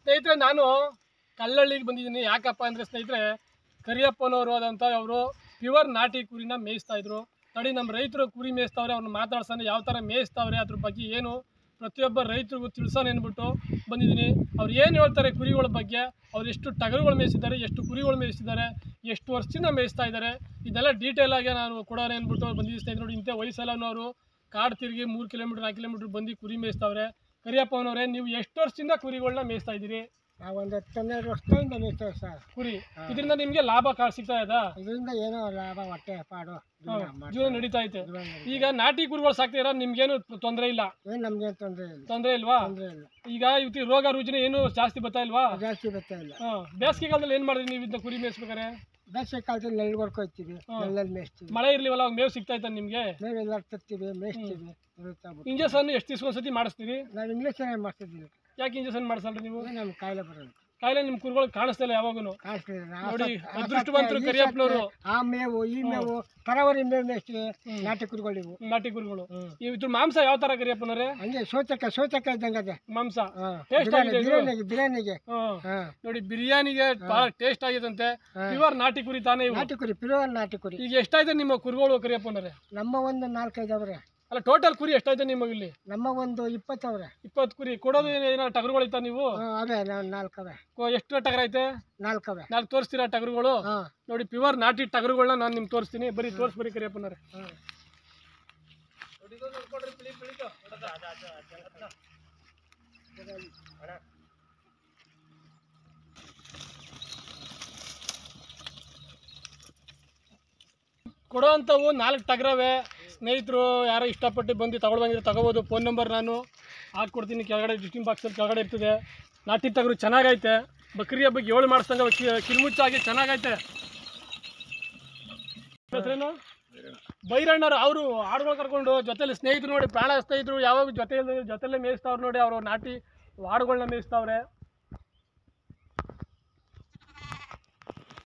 ಸ್ನೇಹಿತರೆ ನಾನು ಕಲ್ಲಳ್ಳಿಗೆ ಬಂದಿದ್ದೀನಿ. ಯಾಕಪ್ಪ ಅಂದರೆ ಸ್ನೇಹಿತರೆ ಕರಿಯಪ್ಪನವರು ಆದಂಥ ಅವರು ಪ್ಯೂರ್ ನಾಟಿ ಕುರಿನ ಮೇಯಿಸ್ತಾ ಇದ್ರು. ನೋಡಿ ನಮ್ಮ ರೈತರು ಕುರಿ ಮೇಯಿಸ್ತವ್ರೆ, ಅವ್ರನ್ನ ಮಾತಾಡ್ಸೋಣ ಯಾವ ಥರ ಮೇಯಿಸ್ತವ್ರೆ ಅದ್ರ ಬಗ್ಗೆ ಏನು ಪ್ರತಿಯೊಬ್ಬ ರೈತರಿಗೂ ತಿಳಿಸೋಣ ಅಂದ್ಬಿಟ್ಟು ಬಂದಿದ್ದೀನಿ. ಅವ್ರು ಏನು ಹೇಳ್ತಾರೆ ಕುರಿಗಳ ಬಗ್ಗೆ, ಅವ್ರು ಎಷ್ಟು ಟಗರುಗಳು ಮೇಯಿಸಿದ್ದಾರೆ, ಎಷ್ಟು ಕುರಿಗಳು ಮೇಯಿಸಿದ್ದಾರೆ, ಎಷ್ಟು ವರ್ಷದಿಂದ ಮೇಯಿಸ್ತಾ ಇದ್ದಾರೆ, ಇದೆಲ್ಲ ಡೀಟೇಲಾಗಿ ನಾನು ಕೊಡೋಣ ಅಂದ್ಬಿಟ್ಟು ಬಂದಿದ್ದೀನಿ ಸ್ನೇಹಿತರು. ನೋಡಿ ಇಂಥ ವಯಸ್ಸಲ್ಲನವರು ಕಾಡು ತಿರುಗಿ 3 ಕಿಲೋಮೀಟ್ರ್ 4 ಕಿಲೋಮೀಟ್ರ್ ಬಂದು ಕುರಿ ಮೇಯಿಸ್ತವ್ರೆ. ಕರಿಯಪ್ಪನವರೇ, ನೀವು ಎಷ್ಟು ವರ್ಷದಿಂದ ಕುರಿಗಳನ್ನ ಮೇಯಿಸ್ತಾ ಇದ್ದೀರಿ? ನಾವು ಒಂದು 10-12 ವರ್ಷದಿಂದ ಮೇಯ್ತೇವೆ ಸರ್ ಕುರಿ. ಇದರಿಂದ ನಿಮಗೆ ಲಾಭ ಸಿಗ್ತಾ ಇದೆ? ಇದರಿಂದ ಏನೋ ಲಾಭ, ಹೊಟ್ಟೆ ಪಾಡು ಜೀವನ ನಡೀತಾ ಐತೆ. ಈಗ ನಾಟಿ ಕುರಿಗಳು ಸಾಕ್ತಿರ, ನಿಮ್ಗೇನು ತೊಂದರೆ ಇಲ್ಲ? ಏನು ನಮ್ಗೇನು ತೊಂದರೆ ಇಲ್ಲ. ತೊಂದರೆ ಇಲ್ವಾ? ತೊಂದರೆ ಇಲ್ಲ. ಈಗ ಇವತ್ತು ರೋಗ ರುಜಿನ ಏನು ಜಾಸ್ತಿ ಬರ್ತಾ ಇಲ್ವಾ? ಜಾಸ್ತಿ ಬರ್ತಾ ಇಲ್ಲ. ಬೇಸಿಗೆ ಕಾಲದಲ್ಲಿ ಏನು ಮಾಡಿದ್ರಿ ನೀವು ಇದನ್ನ ಕುರಿ ಮೇಯಿಸ್ಬೇಕಾರೆ? ಬೇಸಿಗೆ ಕಾಲದಲ್ಲಿ ನೆಲ್ಗೊರ್ಕೊ ಹೋಗ್ತೀವಿ, ನೆಲ್ಲಲ್ಲಿ ಮೇಯಿಸ್ತೀವಿ. ಮಳೆ ಇರ್ಲಿವಲ್ಲ, ಅವಾಗ ಮೇವು ಸಿಗ್ತಾ ಇತ್ತ ನಿಮಗೆ? ಮೇವೆಲ್ಲ ತರ್ತೀವಿ, ಮೇಯಿಸ್ತೀವಿ. ಇಂಜೆಕ್ಷನ್ ಎಷ್ಟು ದಿವಸ ಒಂದ್ಸತಿ ಮಾಡಿಸ್ತೀವಿ? ನಾವು ಇಂಜೆಕ್ಷನ್ ಮಾಡ್ತಿದ್ದೀವಿ. ಯಾಕೆ ಇಂಜೆಕ್ಷನ್ ಮಾಡಿಸಲ್ರಿ ನೀವು? ನಮ್ಗೆ ಕಾಯಿಲೆ ಬರೋದು. ಕಾಯಿಲೆ ನಿಮ್ಮ ಕುರಿಗಳು ಕಾಣಿಸ್ತಾ ಇಲ್ಲ ಯಾವಾಗೂ. ನೋಡಿ ಅದೃಷ್ಟವಂತರು ಕರಿಯಪ್ಪನವರು. ಆ ಮೇವು ಈ ಮೇವು ತರವರಿ ಮೇವು ಮೇಯಿಸ್ತೀವಿ. ನಾಟಿ ಕುರಿಗಳು ನಾಟಿ ಕುರಿಗಳು. ಇದ್ರ ಮಾಂಸ ಯಾವ ತರ ಕರಿಯಪ್ಪನವ್ರೆ? ಹಂಗೆ ಸೌತೆಕಾಯಿ ಇದ್ದಂಗೆ ಅದೇ ಮಾಂಸ. ಬಿರಿಯಾನಿಗೆ ನೋಡಿ ಬಿರಿಯಾನಿಗೆ ಬಹಳ ಟೇಸ್ಟ್ ಆಗಿದಂತೆ. ಪ್ಯೂರ್ ನಾಟಿ ಕುರಿ ತಾನೇ? ನಾಟಿ ಕುರಿ, ಪ್ಯೂರ್ ನಾಟಿ ಕುರಿ. ಈಗ ಎಷ್ಟಾಯ್ತು ನಿಮ್ಮ ಕುರಿಗಳು ಕರಿಯಪ್ಪನವ್ರೆ? ನಮ್ಮ ಒಂದು 4-5 ಅವ್ರೆ. ಅಲ್ಲ ಟೋಟಲ್ ಕುರಿ ಎಷ್ಟಾಯ್ತು ನಿಮಗೆ ಇಲ್ಲಿ? ನಮ್ಮ ಒಂದು 20 ಅವ್ರೆ. 20 ಕುರಿ ಕೊಡೋದು ಏನೋ ಟಗರುಗಳು ಇತ್ತ ನೀವು? ಅವೇ 4 ಅವೆ. ಎಷ್ಟು ಟಗರ ಐತೆ? 4 ಅವೆ. 4 ತೋರಿಸ್ತೀರಾ ಟಗರುಗಳು? ನೋಡಿ ಪ್ಯೂರ್ ನಾಟಿ ಟಗರುಗಳನ್ನ ನಾನು ನಿಮ್ಗೆ ತೋರಿಸ್ತೀನಿ. ಬರೀ ತೋರಿಸ್ಬರಿ ಕರಿಯಪ್ಪನವ್ರೆ. ಕೊಡೋವಂಥವು 4 ಟಗರವೆ. ಸ್ನೇಹಿತರು ಯಾರೋ ಇಷ್ಟಪಟ್ಟು ಬಂದು ತಗೊಳ್ಬಂದಿದ್ರೆ ತಗೋಬೋದು. ಫೋನ್ ನಂಬರ್ ನಾನು ಹಾಕ್ಕೊಡ್ತೀನಿ ಕೆಳಗಡೆ, ಡಿಸ್ಕ್ರಿಪ್ಷನ್ ಬಾಕ್ಸಲ್ಲಿ ಕೆಳಗಡೆ ಇರ್ತದೆ. ನಾಟಿ ಟಗರು ಚೆನ್ನಾಗೈತೆ. ಬಕ್ರಿ ಹಬ್ಬಕ್ಕೆ 7 ಮಾಡಿಸ್ದಂಗೆ ಕಿರುಮುಚ್ಚಾಗಿ ಚೆನ್ನಾಗೈತೆ. ಹೆಸರೇನು? ಬೈರಣ್ಣರು. ಅವರು ಆಡುಗಳು ಕರ್ಕೊಂಡು ಜೊತೆಲಿ ಸ್ನೇಹಿತರು ನೋಡಿ ಪ್ರಾಣ ಸ್ನೇಹಿತರು ಯಾವಾಗ ಜೊತೆಯಲ್ಲೇ ಮೇಯಿಸ್ತಾವ್ರು ನೋಡಿ. ಅವರು ನಾಟಿ ಆಡುಗಳನ್ನ ಮೇಯಿಸ್ತಾವ್ರೆ.